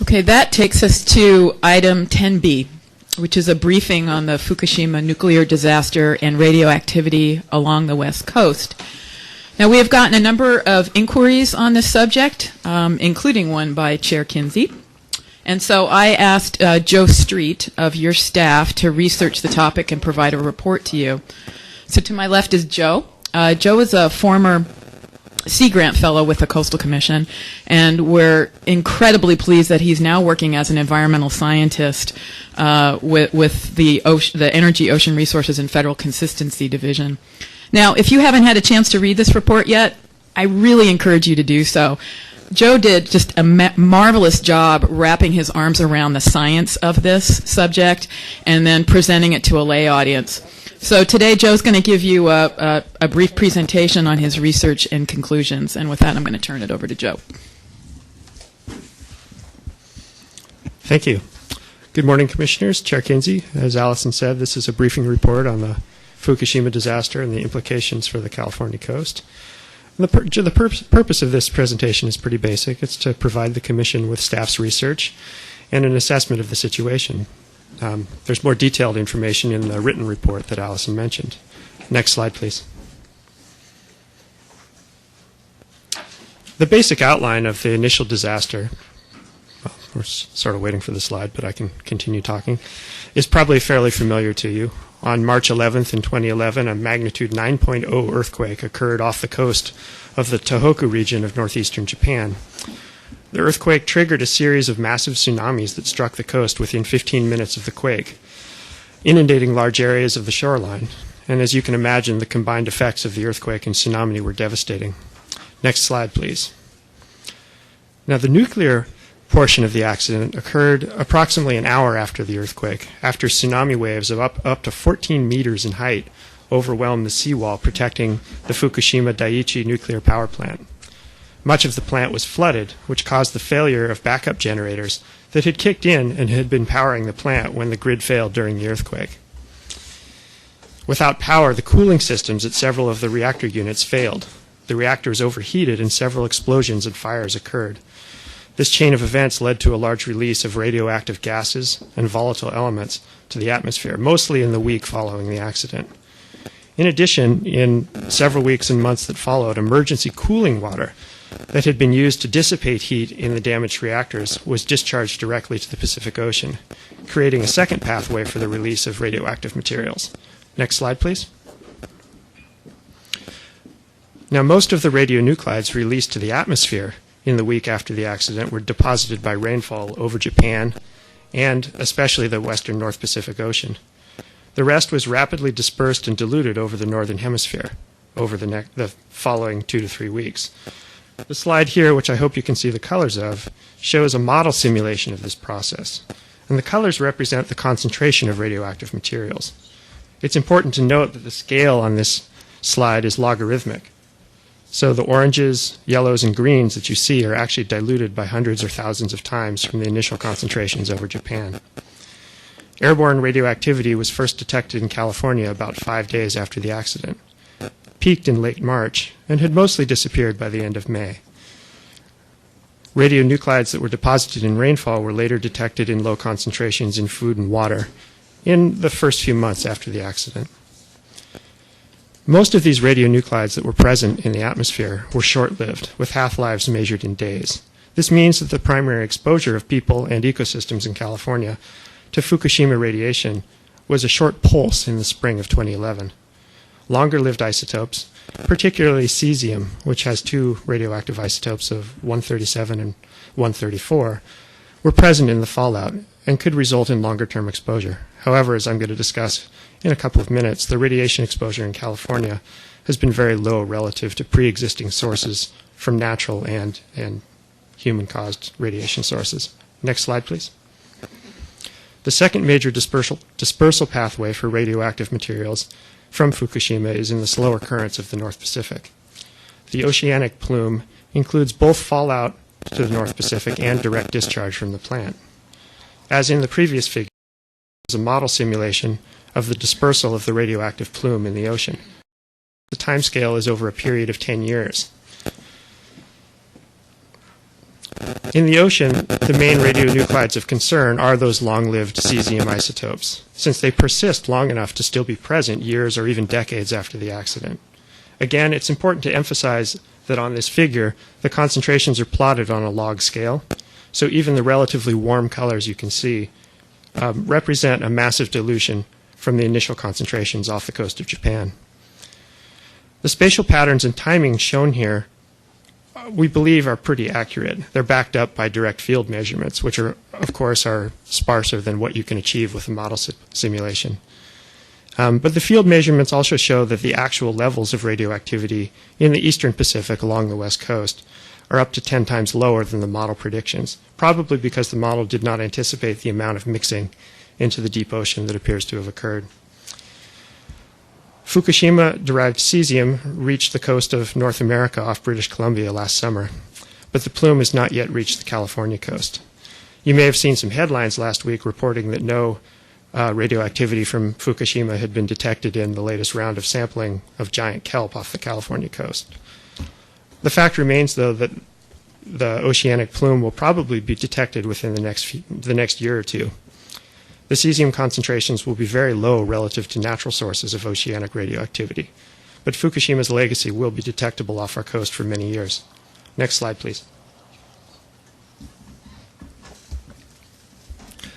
Okay, that takes us to item 10B, which is a briefing on the Fukushima nuclear disaster and radioactivity along the West Coast. Now, we have gotten a number of inquiries on this subject, including one by Chair Kinsey. And so I asked Joe Street of your staff to research the topic and provide a report to you. So to my left is Joe. Joe is a former Sea Grant Fellow with the Coastal Commission, and we're incredibly pleased that he's now working as an environmental scientist with the Energy, Ocean Resources, and Federal Consistency Division. Now, if you haven't had a chance to read this report yet, I really encourage you to do so. Joe did just a marvelous job wrapping his arms around the science of this subject and then presenting it to a lay audience. So today, Joe's going to give you a brief presentation on his research and conclusions. And with that, I'm going to turn it over to Joe. Thank you. Good morning, Commissioners. Chair Kinsey, as Allison said, this is a briefing report on the Fukushima disaster and the implications for the California coast. And the purpose of this presentation is pretty basic. It's to provide the Commission with staff's research and an assessment of the situation. There's more detailed information in the written report that Allison mentioned. Next slide, please. The basic outline of the initial disaster, well, we're sort of waiting for the slide, but I can continue talking, is probably fairly familiar to you. On March 11th in 2011, a magnitude 9.0 earthquake occurred off the coast of the Tohoku region of northeastern Japan. The earthquake triggered a series of massive tsunamis that struck the coast within 15 minutes of the quake, inundating large areas of the shoreline. And as you can imagine, the combined effects of the earthquake and tsunami were devastating. Next slide, please. Now, the nuclear portion of the accident occurred approximately an hour after the earthquake, after tsunami waves of up to 14 meters in height overwhelmed the seawall protecting the Fukushima Daiichi nuclear power plant. Much of the plant was flooded, which caused the failure of backup generators that had kicked in and had been powering the plant when the grid failed during the earthquake. Without power, the cooling systems at several of the reactor units failed. The reactors overheated and several explosions and fires occurred. This chain of events led to a large release of radioactive gases and volatile elements to the atmosphere, mostly in the week following the accident. In addition, in several weeks and months that followed, emergency cooling water that had been used to dissipate heat in the damaged reactors was discharged directly to the Pacific Ocean, creating a second pathway for the release of radioactive materials. Next slide, please. Now, most of the radionuclides released to the atmosphere in the week after the accident were deposited by rainfall over Japan and especially the western North Pacific Ocean. The rest was rapidly dispersed and diluted over the northern hemisphere over the following 2 to 3 weeks. The slide here, which I hope you can see the colors of, shows a model simulation of this process. And the colors represent the concentration of radioactive materials. It's important to note that the scale on this slide is logarithmic. So the oranges, yellows, and greens that you see are actually diluted by hundreds or thousands of times from the initial concentrations over Japan. Airborne radioactivity was first detected in California about 5 days after the accident, peaked in late March, and had mostly disappeared by the end of May. Radionuclides that were deposited in rainfall were later detected in low concentrations in food and water in the first few months after the accident. Most of these radionuclides that were present in the atmosphere were short-lived, with half-lives measured in days. This means that the primary exposure of people and ecosystems in California to Fukushima radiation was a short pulse in the spring of 2011. Longer-lived isotopes, particularly cesium, which has 2 radioactive isotopes of 137 and 134, were present in the fallout and could result in longer-term exposure. However, as I'm going to discuss in a couple of minutes, the radiation exposure in California has been very low relative to pre-existing sources from natural and human-caused radiation sources. Next slide, please. The second major dispersal pathway for radioactive materials from Fukushima is in the slower currents of the North Pacific. The oceanic plume includes both fallout to the North Pacific and direct discharge from the plant. As in the previous figure, is a model simulation of the dispersal of the radioactive plume in the ocean. The timescale is over a period of 10 years. In the ocean, the main radionuclides of concern are those long-lived cesium isotopes, since they persist long enough to still be present years or even decades after the accident. Again, it's important to emphasize that on this figure, the concentrations are plotted on a log scale, so even the relatively warm colors you can see represent a massive dilution from the initial concentrations off the coast of Japan. The spatial patterns and timing shown here we believe are pretty accurate. They're backed up by direct field measurements, which are, of course, are sparser than what you can achieve with a model simulation. But the field measurements also show that the actual levels of radioactivity in the eastern Pacific along the west coast are up to 10 times lower than the model predictions, probably because the model did not anticipate the amount of mixing into the deep ocean that appears to have occurred. Fukushima-derived cesium reached the coast of North America off British Columbia last summer, but the plume has not yet reached the California coast. You may have seen some headlines last week reporting that no radioactivity from Fukushima had been detected in the latest round of sampling of giant kelp off the California coast. The fact remains, though, that the oceanic plume will probably be detected within the next year or two. The cesium concentrations will be very low relative to natural sources of oceanic radioactivity, but Fukushima's legacy will be detectable off our coast for many years. Next slide, please.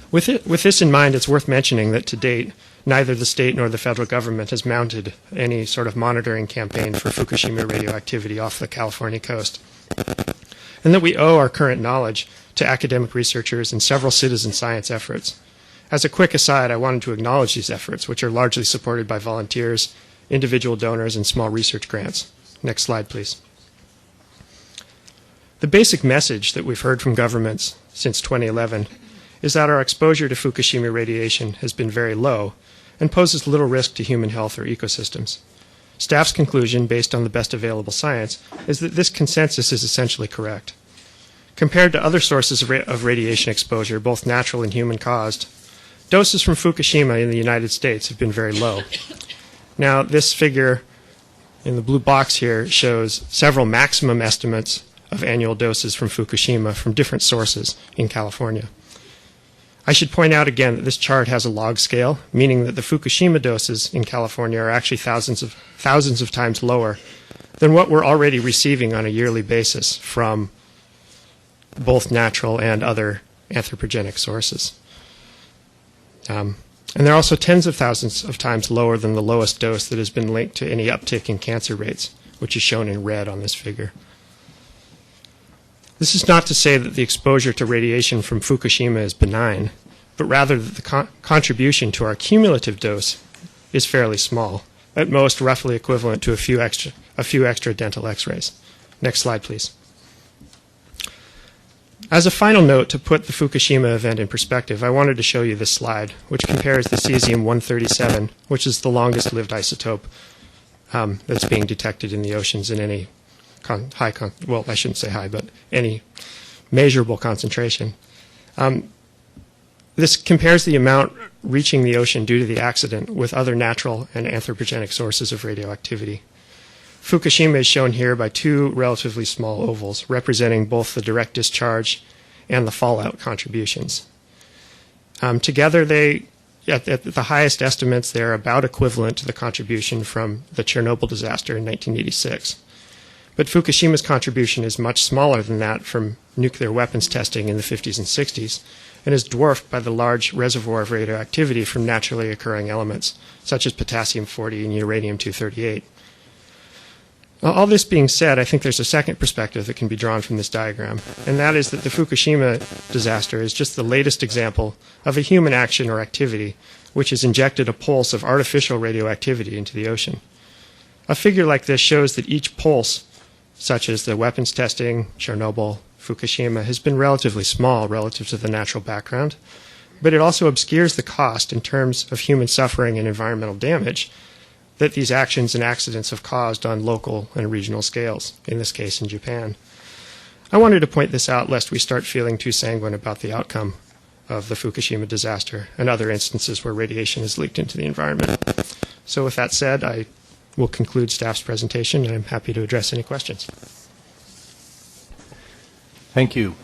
With this in mind, it's worth mentioning that to date, neither the state nor the federal government has mounted any sort of monitoring campaign for Fukushima radioactivity off the California coast, and that we owe our current knowledge to academic researchers and several citizen science efforts. As a quick aside, I wanted to acknowledge these efforts, which are largely supported by volunteers, individual donors, and small research grants. Next slide, please. The basic message that we've heard from governments since 2011 is that our exposure to Fukushima radiation has been very low and poses little risk to human health or ecosystems. Staff's conclusion, based on the best available science, is that this consensus is essentially correct. Compared to other sources of radiation exposure, both natural and human-caused, doses from Fukushima in the United States have been very low. Now, this figure in the blue box here shows several maximum estimates of annual doses from Fukushima from different sources in California. I should point out again that this chart has a log scale, meaning that the Fukushima doses in California are actually thousands of times lower than what we're already receiving on a yearly basis from both natural and other anthropogenic sources. And they're also tens of thousands of times lower than the lowest dose that has been linked to any uptick in cancer rates, which is shown in red on this figure. This is not to say that the exposure to radiation from Fukushima is benign, but rather that the contribution to our cumulative dose is fairly small, at most roughly equivalent to a few extra dental x-rays. Next slide, please. As a final note, to put the Fukushima event in perspective, I wanted to show you this slide, which compares the cesium-137, which is the longest-lived isotope that's being detected in the oceans in any well, I shouldn't say high, but any measurable concentration. This compares the amount reaching the ocean due to the accident with other natural and anthropogenic sources of radioactivity. Fukushima is shown here by two relatively small ovals, representing both the direct discharge and the fallout contributions. Together, at the highest estimates, they're about equivalent to the contribution from the Chernobyl disaster in 1986. But Fukushima's contribution is much smaller than that from nuclear weapons testing in the 50s and 60s, and is dwarfed by the large reservoir of radioactivity from naturally occurring elements, such as potassium-40 and uranium-238. All this being said, I think there's a second perspective that can be drawn from this diagram, and that is that the Fukushima disaster is just the latest example of a human action or activity which has injected a pulse of artificial radioactivity into the ocean. A figure like this shows that each pulse, such as the weapons testing, Chernobyl, Fukushima, has been relatively small relative to the natural background, but it also obscures the cost in terms of human suffering and environmental damage that these actions and accidents have caused on local and regional scales, in this case in Japan. I wanted to point this out lest we start feeling too sanguine about the outcome of the Fukushima disaster and other instances where radiation is leaked into the environment. So with that said, I will conclude staff's presentation, and I'm happy to address any questions. Thank you.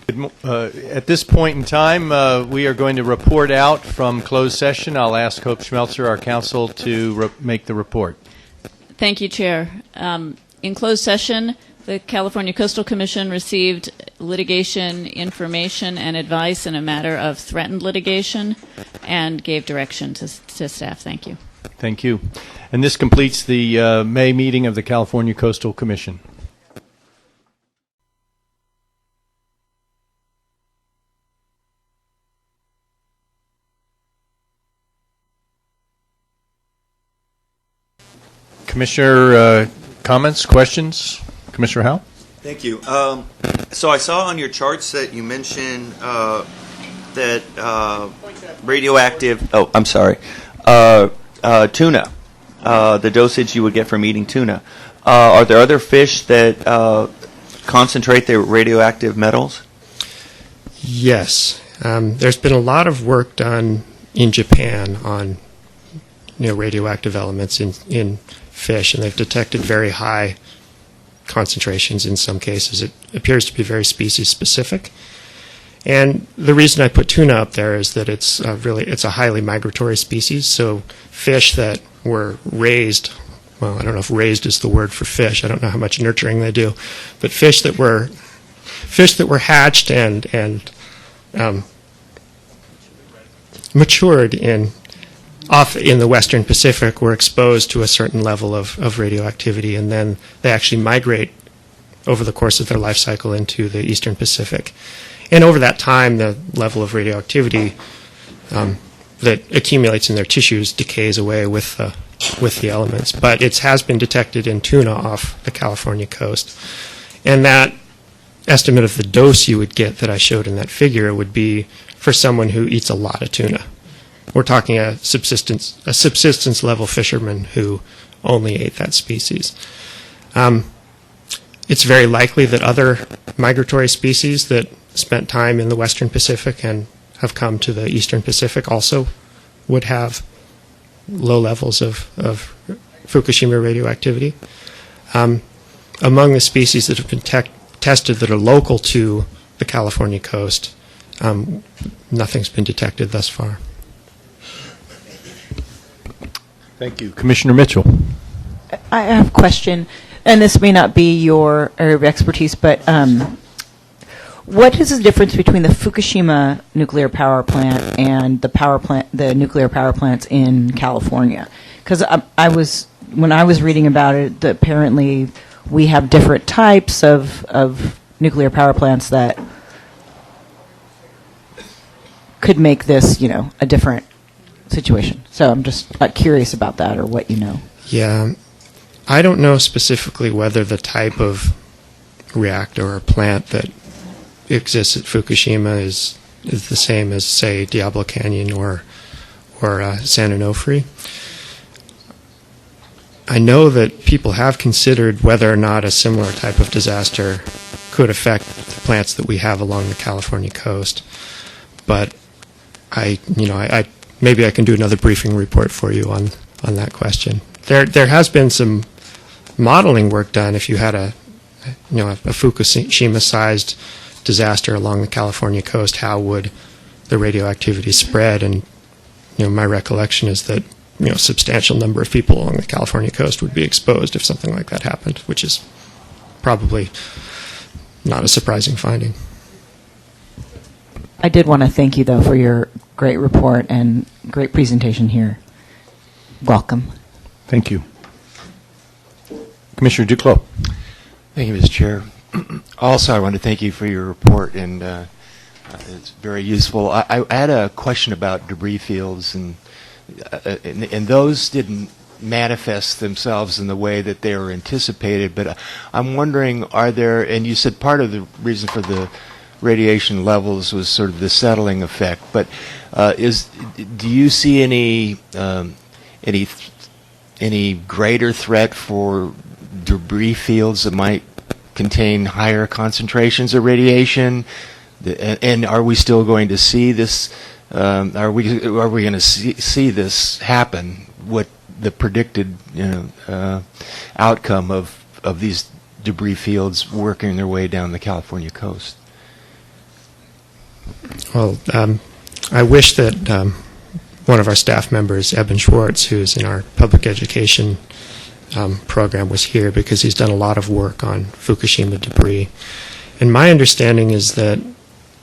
At this point in time, we are going to report out from closed session. I'll ask Hope Schmelzer, our counsel, to make the report. Thank you, Chair. In closed session, the California Coastal Commission received litigation information and advice in a matter of threatened litigation and gave direction to staff. Thank you. Thank you. And this completes the May meeting of the California Coastal Commission. Commissioner comments, questions? Commissioner Howell? Thank you. So I saw on your charts that you mentioned that radioactive, oh, I'm sorry, tuna, the dosage you would get from eating tuna. Are there other fish that concentrate their radioactive metals? Yes. There's been a lot of work done in Japan on radioactive elements in fish, and they've detected very high concentrations in some cases. It appears to be very species specific. And the reason I put tuna up there is that it's a highly migratory species. So fish that were raised, well, I don't know if raised is the word for fish. I don't know how much nurturing they do, but fish that were hatched and matured off in the Western Pacific were exposed to a certain level of radioactivity, and then they actually migrate over the course of their life cycle into the Eastern Pacific. And over that time, the level of radioactivity that accumulates in their tissues decays away with the elements. But it has been detected in tuna off the California coast. And that estimate of the dose you would get that I showed in that figure would be for someone who eats a lot of tuna. We're talking a subsistence level fisherman who only ate that species. It's very likely that other migratory species that spent time in the Western Pacific and have come to the Eastern Pacific also would have low levels of Fukushima radioactivity. Among the species that have been tested that are local to the California coast, nothing's been detected thus far. Thank you. Commissioner Mitchell. I have a question, and this may not be your area of expertise, but what is the difference between the Fukushima nuclear power plant and the nuclear power plants in California? Because when I was reading about it, apparently we have different types of nuclear power plants that could make this, a different situation. So I'm just curious about that, or what you know. Yeah. I don't know specifically whether the type of reactor or plant that exists at Fukushima is the same as, say, Diablo Canyon or San Onofre. I know that people have considered whether or not a similar type of disaster could affect the plants that we have along the California coast, but maybe I can do another briefing report for you on that question. There has been some modeling work done. If you had a Fukushima-sized disaster along the California coast, how would the radioactivity spread? And my recollection is that a substantial number of people along the California coast would be exposed if something like that happened, which is probably not a surprising finding. I did want to thank you, though, for your great report and great presentation here. Welcome. Thank you. Commissioner Duclos. Thank you, Mr. Chair. Also, I want to thank you for your report, and it's very useful. I had a question about debris fields, and those didn't manifest themselves in the way that they were anticipated, but I'm wondering, are there, and you said part of the reason for the radiation levels was sort of the settling effect, but do you see any greater threat for debris fields that might contain higher concentrations of radiation? And are we still going to see this? Are we going to see this happen? What the predicted outcome of these debris fields working their way down the California coast? Well, I wish that one of our staff members, Eben Schwartz, who's in our public education program, was here because he's done a lot of work on Fukushima debris. And my understanding is that,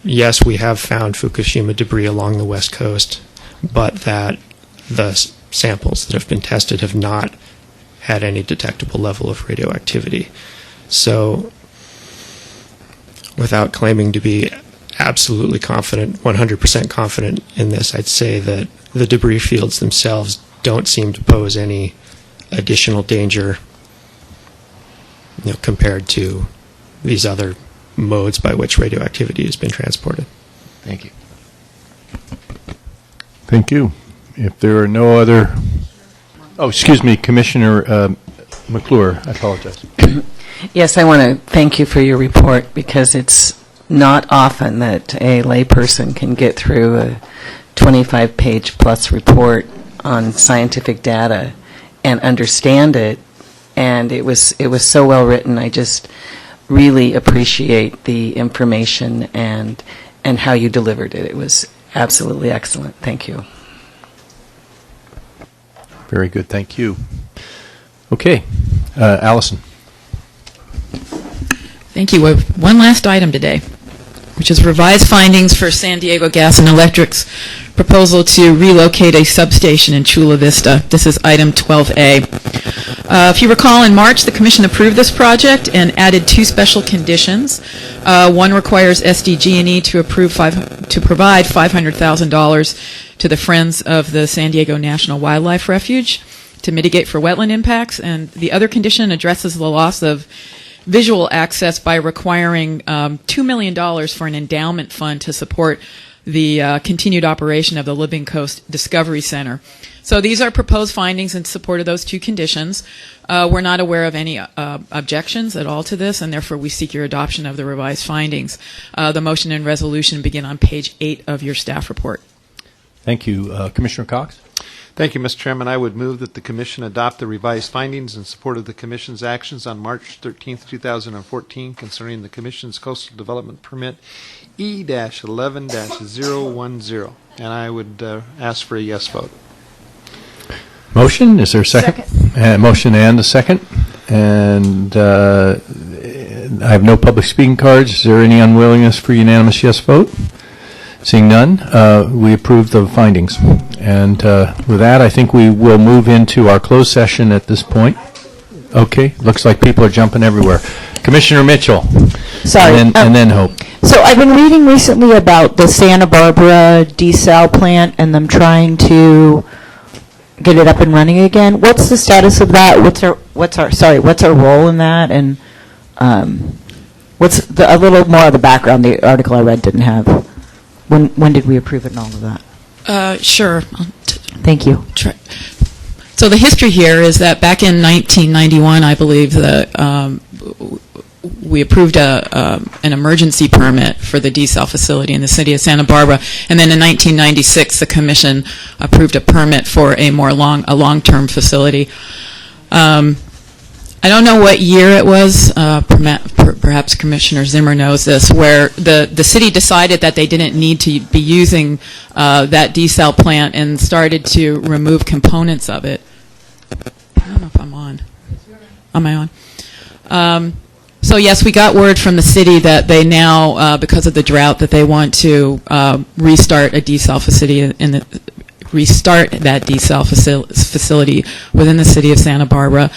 yes, we have found Fukushima debris along the West Coast, but that the samples that have been tested have not had any detectable level of radioactivity. So, without claiming to be absolutely confident, 100% confident in this, I'd say that the debris fields themselves don't seem to pose any additional danger, compared to these other modes by which radioactivity has been transported. Thank you. Thank you. If there are no other... Oh, excuse me, Commissioner McClure, I apologize. Yes, I want to thank you for your report, because it's not often that a layperson can get through a 25-page plus report on scientific data and understand it, and it was so well written. I just really appreciate the information and how you delivered it. It was absolutely excellent. Thank you. Very good, thank you. Okay, Allison. Thank you. We have one last item today, which is revised findings for San Diego Gas and Electric's proposal to relocate a substation in Chula Vista. This is item 12A. If you recall, in March, the Commission approved this project and added two special conditions. One requires SDG&E to provide $500,000 to the Friends of the San Diego National Wildlife Refuge to mitigate for wetland impacts, and the other condition addresses the loss of visual access by requiring $2 million for an endowment fund to support the continued operation of the Living Coast Discovery Center. So these are proposed findings in support of those two conditions. We're not aware of any objections at all to this, and therefore we seek your adoption of the revised findings. The motion and resolution begin on page 8 of your staff report. Thank you. Commissioner Cox? Thank you, Mr. Chairman. I would move that the Commission adopt the revised findings in support of the Commission's actions on March 13, 2014 concerning the Commission's Coastal Development Permit E-11-010. And I would ask for a yes vote. Motion, is there a second? Motion and a second. And I have no public speaking cards. Is there any unwillingness for unanimous yes vote? Seeing none, we approve the findings. And with that, I think we will move into our closed session at this point. Okay, looks like people are jumping everywhere. Commissioner Mitchell. Sorry. And then Hope. So I've been reading recently about the Santa Barbara desal plant and them trying to get it up and running again. What's the status of that? What's our role in that? And what's a little more of the background the article I read didn't have. When did we approve it and all of that? Sure. Thank you. So the history here is that back in 1991, I believe, we approved an emergency permit for the desal facility in the city of Santa Barbara, and then in 1996, the Commission approved a permit for a long-term facility. I don't know what year it was, perhaps Commissioner Zimmer knows this, where the city decided that they didn't need to be using that desal plant and started to remove components of it. I don't know if I'm on. Am I on? So yes, we got word from the city that they now, because of the drought, that they want to restart a desal facility restart that desal facility within the city of Santa Barbara.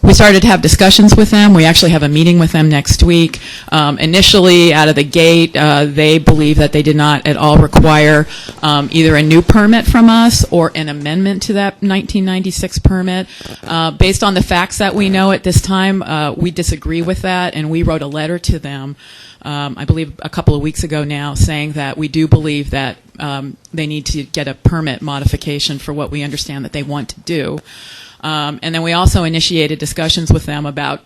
We started to have discussions with them. We actually have a meeting with them next week. Initially, out of the gate, they believe that they did not at all require either a new permit from us or an amendment to that 1996 permit. Based on the facts that we know at this time, we disagree with that, and we wrote a letter to them, I believe a couple of weeks ago now, saying that we do believe that they need to get a permit modification for what we understand that they want to do. And then we also initiated discussions with them about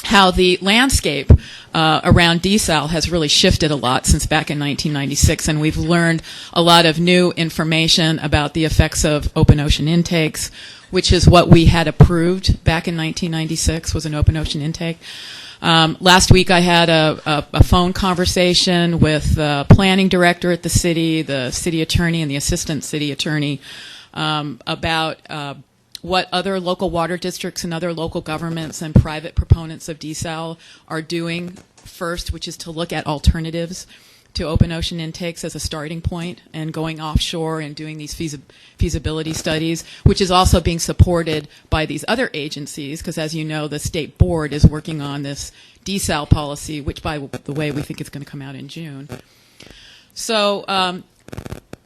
how the landscape around desal has really shifted a lot since back in 1996, and we've learned a lot of new information about the effects of open ocean intakes, which is what we had approved back in 1996, was an open ocean intake. Last week I had a phone conversation with the planning director at the city attorney, and the assistant city attorney about what other local water districts and other local governments and private proponents of desal are doing first, which is to look at alternatives to open ocean intakes as a starting point and going offshore and doing these feasibility studies, which is also being supported by these other agencies, because as you know, the state board is working on this desal policy, which, by the way, we think is going to come out in June. So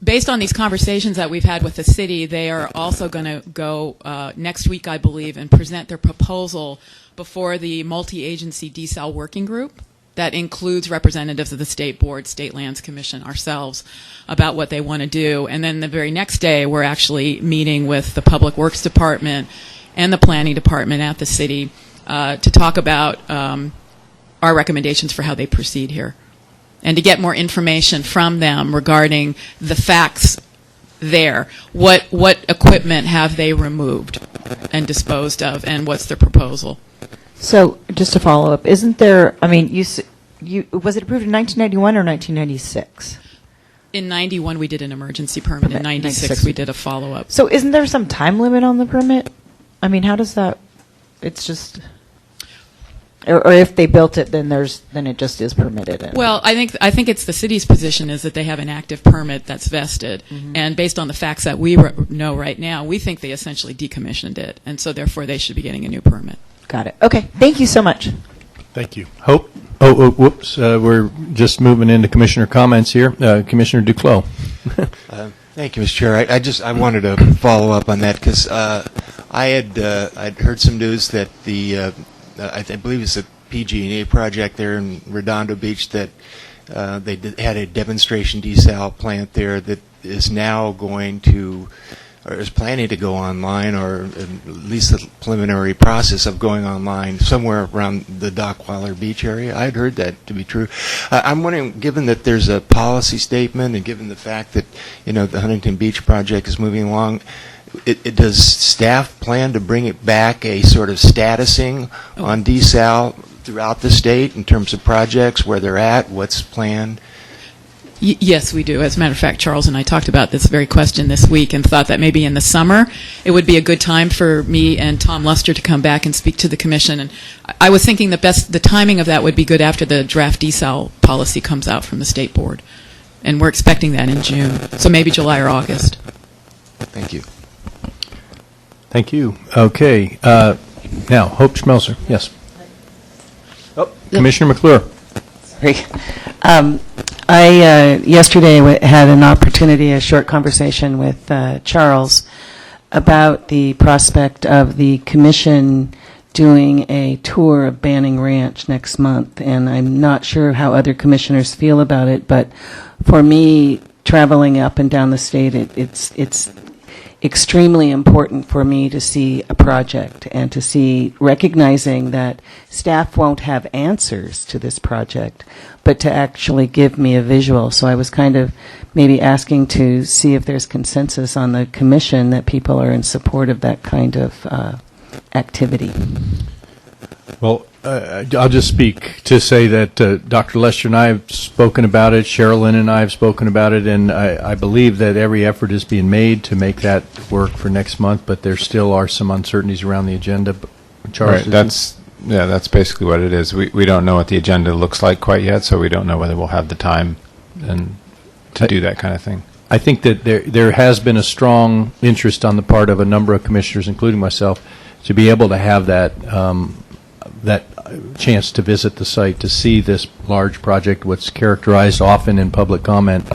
based on these conversations that we've had with the city, they are also going to go next week, I believe, and present their proposal before the multi-agency desal working group that includes representatives of the state board, state lands commission, ourselves, about what they want to do. And then the very next day, we're actually meeting with the public works department and the planning department at the city to talk about our recommendations for how they proceed here, and to get more information from them regarding the facts there. What equipment have they removed and disposed of, and what's their proposal? So, just to follow up, isn't there, I mean, was it approved in 1991 or 1996? In 91, we did an emergency permit. In 96, we did a follow-up. So isn't there some time limit on the permit? I mean, how does that, it's just, or if they built it, then it just is permitted. Well, I think it's the city's position is that they have an active permit that's vested, and based on the facts that we know right now, we think they essentially decommissioned it, and so therefore they should be getting a new permit. Got it. Okay. Thank you so much. Thank you. Hope. Whoops. We're just moving into commissioner comments here. Commissioner Duclos. Thank you, Mr. Chair. I wanted to follow up on that because I'd heard some news that I believe it's a PG&E project there in Redondo Beach that they had a demonstration desal plant there that is now going to, or is planning to go online, or at least the preliminary process of going online somewhere around the Dockweiler Beach area. I'd heard that to be true. I'm wondering, given that there's a policy statement and given the fact that, the Huntington Beach project is moving along, does staff plan to bring it back a sort of statusing on desal throughout the state in terms of projects, where they're at, what's planned? Yes, we do. As a matter of fact, Charles and I talked about this very question this week and thought that maybe in the summer it would be a good time for me and Tom Luster to come back and speak to the commission. And I was thinking the timing of that would be good after the draft desal policy comes out from the state board. And we're expecting that in June. So maybe July or August. Thank you. Thank you. Okay. Now, Hope Schmelzer. Yes. Commissioner McClure. Sorry. I yesterday had an opportunity, a short conversation with Charles about the prospect of the commission doing a tour of Banning Ranch next month, and I'm not sure how other commissioners feel about it, but for me, traveling up and down the state, it's extremely important for me to see a project and to see, recognizing that staff won't have answers to this project, but to actually give me a visual. So I was kind of maybe asking to see if there's consensus on the commission that people are in support of that kind of activity. Well, I'll just speak to say that Dr. Lester and I have spoken about it, Sherilyn and I have spoken about it, and I believe that every effort is being made to make that work for next month, but there still are some uncertainties around the agenda. Charles, right, that's basically what it is. We don't know what the agenda looks like quite yet, so we don't know whether we'll have the time to do that kind of thing. I think that there has been a strong interest on the part of a number of commissioners, including myself, to be able to have that chance to visit the site, to see this large project, what's characterized often in public comment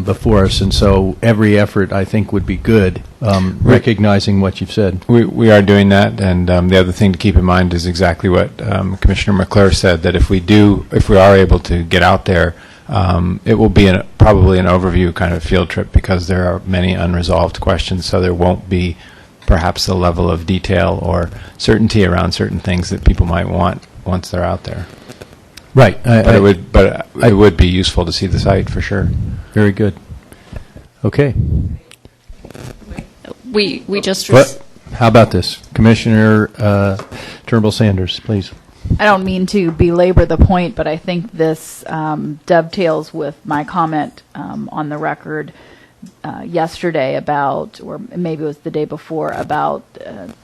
before us. And so every effort, I think, would be good, recognizing what you've said. We are doing that, and the other thing to keep in mind is exactly what Commissioner McClure said, that if we are able to get out there, it will be probably an overview kind of field trip, because there are many unresolved questions, so there won't be perhaps the level of detail or certainty around certain things that people might want once they're out there. Right. But it would be useful to see the site for sure. Very good. Okay. We just... How about this? Commissioner Turnbull Sanders, please. I don't mean to belabor the point, but I think this dovetails with my comment on the record yesterday about, or maybe it was the day before, about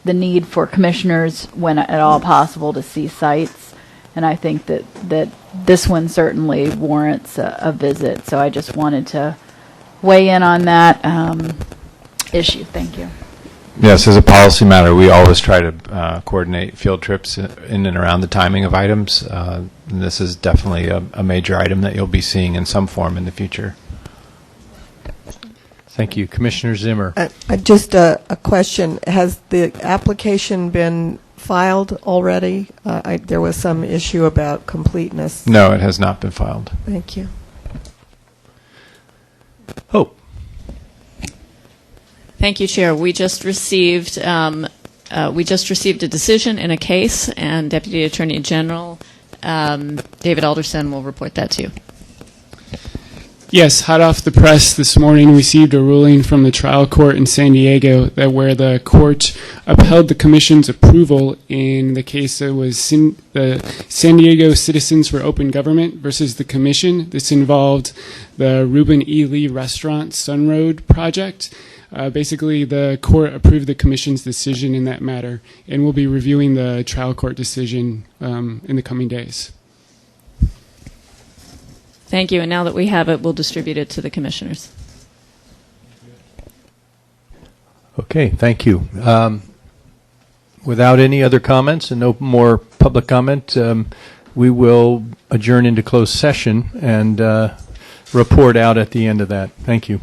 the need for commissioners, when at all possible, to see sites. And I think that this one certainly warrants a visit. So I just wanted to weigh in on that issue. Thank you. Yes, as a policy matter, we always try to coordinate field trips in and around the timing of items. And this is definitely a major item that you'll be seeing in some form in the future. Thank you. Commissioner Zimmer. Just a question. Has the application been filed already? There was some issue about completeness. No, it has not been filed. Thank you. Hope. Thank you, Chair. We just received a decision in a case, and Deputy Attorney General David Alderson will report that to you. Yes, hot off the press this morning, received a ruling from the trial court in San Diego that where the court upheld the commission's approval in the case that was the San Diego Citizens for Open Government versus the commission. This involved the Reuben E. Lee Restaurant Sun Road project. Basically, the court approved the commission's decision in that matter, and we'll be reviewing the trial court decision in the coming days. Thank you. And now that we have it, we'll distribute it to the commissioners. Okay, thank you. Without any other comments and no more public comment, we will adjourn into closed session and report out at the end of that. Thank you.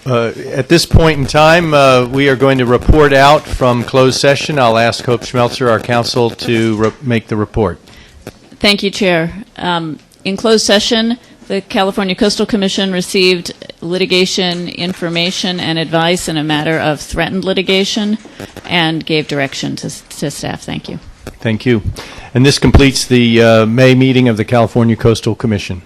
At this point in time, we are going to report out from closed session. I'll ask Hope Schmelzer, our counsel, to make the report. Thank you, Chair. In closed session, the California Coastal Commission received litigation information and advice in a matter of threatened litigation and gave direction to staff. Thank you. Thank you. And this completes the May meeting of the California Coastal Commission.